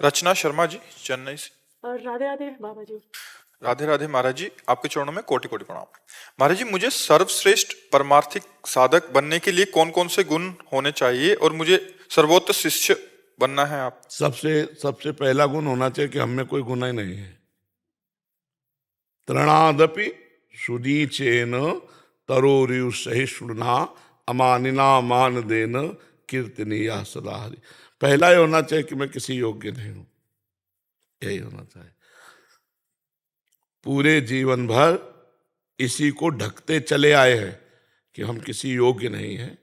रचना शर्मा जी, चेन्नई से। और राधे राधे बाबा जी। राधे राधे महाराज जी, आपके चरणों में कोटि कोटि प्रणाम। महाराज जी, मुझे सर्वश्रेष्ठ परमार्थिक साधक बनने के लिए कौन कौन से गुण होने चाहिए और मुझे सर्वोत्तम शिष्य बनना है आप? सबसे सबसे पहला गुण होना चाहिए कि हम में कोई गुण ही नहीं है। तृणादपि सुदीचेन तरोरिव सहिष्णुना अमानिना मान देन कीर्तनीया सदा हरि। पहला ये होना चाहिए कि मैं किसी योग्य नहीं हूं, यही होना चाहिए। पूरे जीवन भर इसी को ढकते चले आए हैं कि हम किसी योग्य नहीं हैं,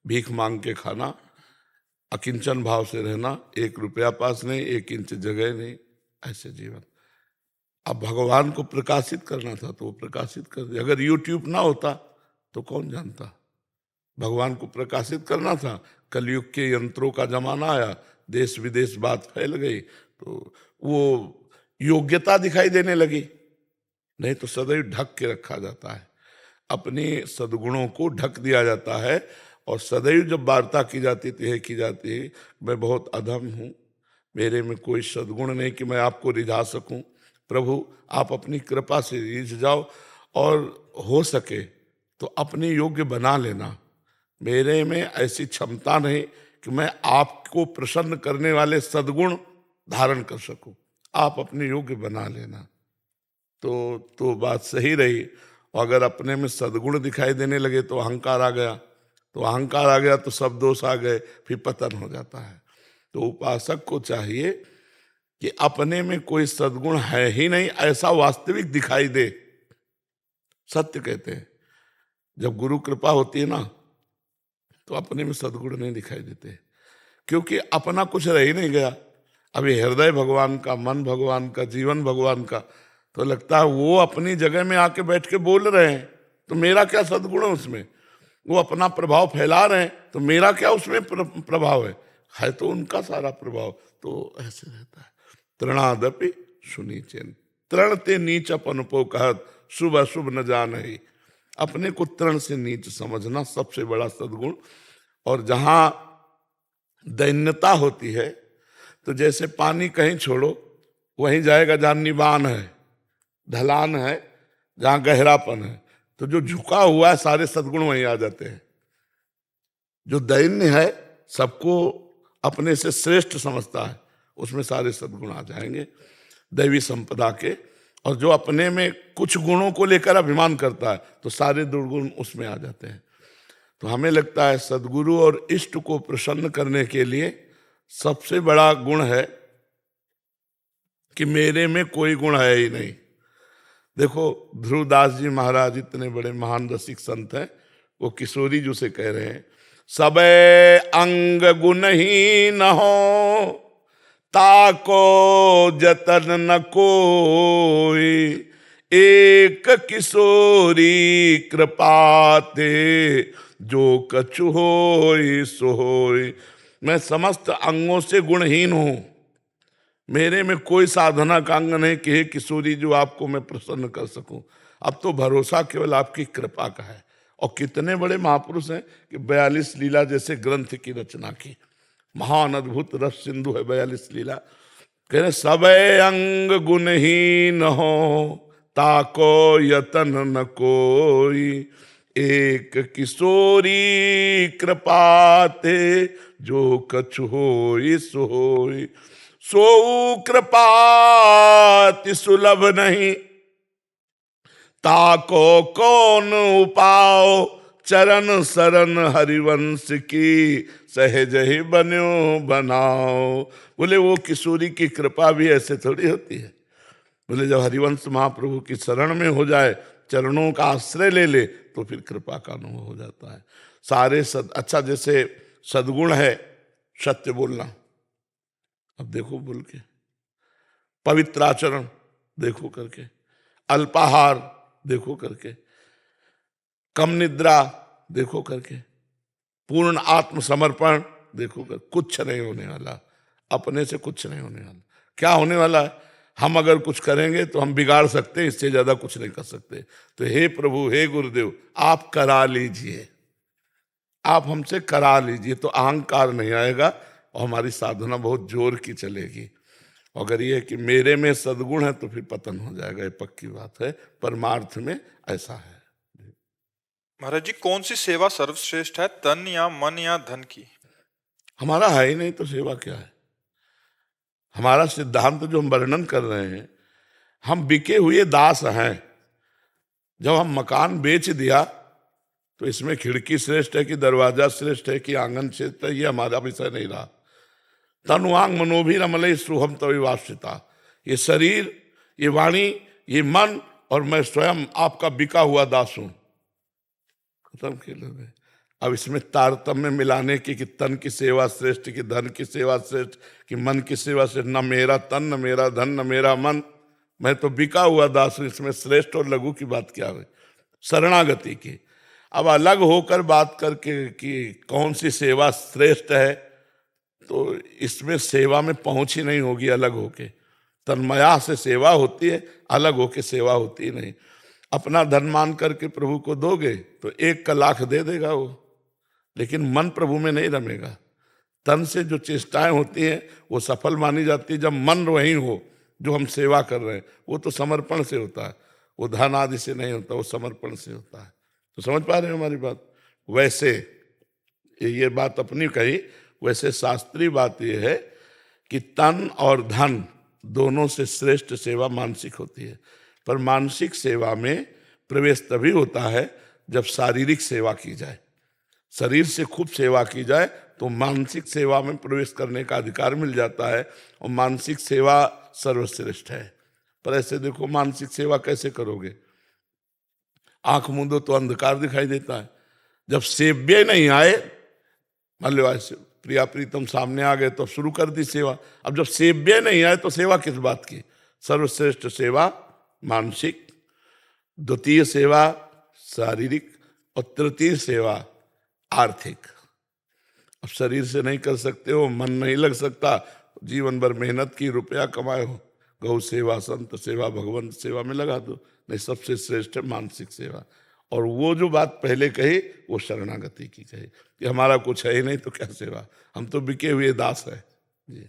भीख मांग के खाना, अकिंचन भाव से रहना, 1 रुपया पास नहीं, 1 इंच जगह नहीं, ऐसे जीवन। अब भगवान को प्रकाशित करना था तो वो प्रकाशित कर दिया। अगर यूट्यूब ना होता तो कौन जानता। भगवान को प्रकाशित करना था, कलयुग के यंत्रों का जमाना आया, देश विदेश बात फैल गई तो वो योग्यता दिखाई देने लगी। नहीं तो सदैव ढक के रखा जाता है, अपने सद्गुणों को ढक दिया जाता है। और सदैव जब वार्ता की जाती है की जाती है, मैं बहुत अधम हूँ, मेरे में कोई सद्गुण नहीं कि मैं आपको रिझा सकूं। प्रभु आप अपनी कृपा से रिझ जाओ और हो सके तो अपने योग्य बना लेना। मेरे में ऐसी क्षमता नहीं कि मैं आपको प्रसन्न करने वाले सद्गुण धारण कर सकूं, आप अपने योग्य बना लेना। तो बात सही रही। और अगर अपने में सद्गुण दिखाई देने लगे तो अहंकार आ गया, तो अहंकार आ गया तो सब दोष आ गए, फिर पतन हो जाता है। तो उपासक को चाहिए कि अपने में कोई सद्गुण है ही नहीं ऐसा वास्तविक दिखाई दे। सत्य कहते हैं, जब गुरु कृपा होती है ना तो अपने में सद्गुण नहीं दिखाई देते, क्योंकि अपना कुछ रह ही नहीं गया। अभी हृदय भगवान का, मन भगवान का, जीवन भगवान का, तो लगता है वो अपनी जगह में आके बैठ के बोल रहे हैं तो मेरा क्या सद्गुण है उसमें। वो अपना प्रभाव फैला रहे हैं तो मेरा क्या उसमें प्रभाव है तो उनका सारा प्रभाव। तो ऐसे रहता है। तृणादपि सुनीचेन, तृण ते नीच अपनुपो कहत, शुभ अशुभ न जानहि। अपने को तृण से नीच समझना सबसे बड़ा सद्गुण। और जहां दैन्यता होती है तो जैसे पानी कहीं छोड़ो वहीं जाएगा जहां निबान है, ढलान है, जहां गहरापन है, तो जो झुका हुआ है सारे सद्गुण वहीं आ जाते हैं। जो दैन्य है, सबको अपने से श्रेष्ठ समझता है, उसमें सारे सद्गुण आ जाएंगे दैवी संपदा के। और जो अपने में कुछ गुणों को लेकर अभिमान करता है तो सारे दुर्गुण उसमें आ जाते हैं। तो हमें लगता है सद्गुरु और इष्ट को प्रसन्न करने के लिए सबसे बड़ा गुण है कि मेरे में कोई गुण है ही नहीं। देखो ध्रुवदास जी महाराज इतने बड़े महान रसिक संत हैं, वो किशोरी जी से कह रहे हैं, सबे अंग गुण ही न हो ताको जतन न कोई, एक किशोरी कृपाते जो कछु होई सो होई। मैं समस्त अंगों से गुणहीन हूं, मेरे में कोई साधना का अंग नहीं कि हे किशोरी जो आपको मैं प्रसन्न कर सकूं। अब तो भरोसा केवल आपकी कृपा का है। और कितने बड़े महापुरुष हैं कि 42 लीला जैसे ग्रंथ की रचना की। महान अद्भुत रस सिंधु है 42 लीला। कह रहे सबे अंग गुणहीन हो ताको यतन न कोई, एक किशोरी कृपाते जो कछु होई सो होई। सो कृपाति सुलभ नहीं ताको कौन उपाओ, चरण शरण हरिवंश की सहज ही बन्यो बनाओ। बोले वो किशोरी की कृपा भी ऐसे थोड़ी होती है। बोले जब हरिवंश महाप्रभु की शरण में हो जाए, चरणों का आश्रय ले ले तो फिर कृपा का अनुभव हो जाता है। सारे अच्छा जैसे सद्गुण है सत्य बोलना, अब देखो बोल के, पवित्र आचरण देखो करके, अल्पाहार देखो करके, कम निद्रा देखो करके, पूर्ण आत्मसमर्पण देखो कर, कुछ नहीं होने वाला, अपने से कुछ नहीं होने वाला। क्या होने वाला है, हम अगर कुछ करेंगे तो हम बिगाड़ सकते हैं, इससे ज्यादा कुछ नहीं कर सकते। तो हे प्रभु, हे गुरुदेव, आप करा लीजिए, आप हमसे करा लीजिए, तो अहंकार नहीं आएगा और हमारी साधना बहुत जोर की चलेगी। अगर ये कि मेरे में सद्गुण है तो फिर पतन हो जाएगा, ये पक्की बात है। परमार्थ में ऐसा है। महाराज जी, कौन सी सेवा सर्वश्रेष्ठ है, तन या मन या धन की? हमारा है ही नहीं तो सेवा क्या है? हमारा सिद्धांत जो हम वर्णन कर रहे हैं, हम बिके हुए दास हैं। जब हम मकान बेच दिया तो इसमें खिड़की श्रेष्ठ है कि दरवाजा श्रेष्ठ है कि आंगन श्रेष्ठ है, ये हमारा विषय नहीं रहा। तनुवांग मनोभिरमले सुहम तविवासिता, ये शरीर, ये वाणी, ये मन और मैं स्वयं आपका बिका हुआ दास हूं। खत्म खेल रहे। अब इसमें तारतम्य मिलाने की कि तन की सेवा श्रेष्ठ, कि धन की सेवा श्रेष्ठ, कि मन की सेवा श्रेष्ठ, न मेरा तन, न मेरा धन, न मेरा मन, मैं तो बिका हुआ दास हूं, इसमें श्रेष्ठ और लघु की बात क्या है? शरणागति की। अब अलग होकर बात करके कि कौन सी सेवा श्रेष्ठ है, तो इसमें सेवा में पहुंच ही नहीं होगी अलग होके। तन्मया से सेवा होती है, अलग होके सेवा होती नहीं। अपना धन मान करके प्रभु को दोगे तो 1 का लाख दे देगा वो, लेकिन मन प्रभु में नहीं रमेगा। तन से जो चेष्टाएं होती हैं वो सफल मानी जाती है जब मन वही हो जो हम सेवा कर रहे हैं। वो तो समर्पण से होता है, वो धन आदि से नहीं होता, वो समर्पण से होता है। तो समझ पा रहे हैं हमारी बात? वैसे ये बात अपनी कही, वैसे शास्त्रीय बात यह है कि तन और धन दोनों से श्रेष्ठ सेवा मानसिक होती है। पर मानसिक सेवा में प्रवेश तभी होता है जब शारीरिक सेवा की जाए। शरीर से खूब सेवा की जाए तो मानसिक सेवा में प्रवेश करने का अधिकार मिल जाता है, और मानसिक सेवा सर्वश्रेष्ठ है। पर ऐसे देखो, मानसिक सेवा कैसे करोगे? आंख मूंदो तो अंधकार दिखाई देता है। जब सेव्य नहीं आए, मान लो ऐसे प्रिया प्रीतम सामने आ गए तो शुरू कर दी सेवा। अब जब सेव्य नहीं आए तो सेवा किस बात की? सर्वश्रेष्ठ सेवा मानसिक, द्वितीय सेवा शारीरिक, और तृतीय सेवा आर्थिक। अब शरीर से नहीं कर सकते हो, मन नहीं लग सकता, जीवन भर मेहनत की, रुपया कमाए हो, गौ सेवा, संत सेवा, भगवंत सेवा में लगा दो। नहीं, सबसे श्रेष्ठ है मानसिक सेवा। और वो जो बात पहले कही वो शरणागति की कही कि हमारा कुछ है ही नहीं तो क्या सेवा, हम तो बिके हुए दास है। जी।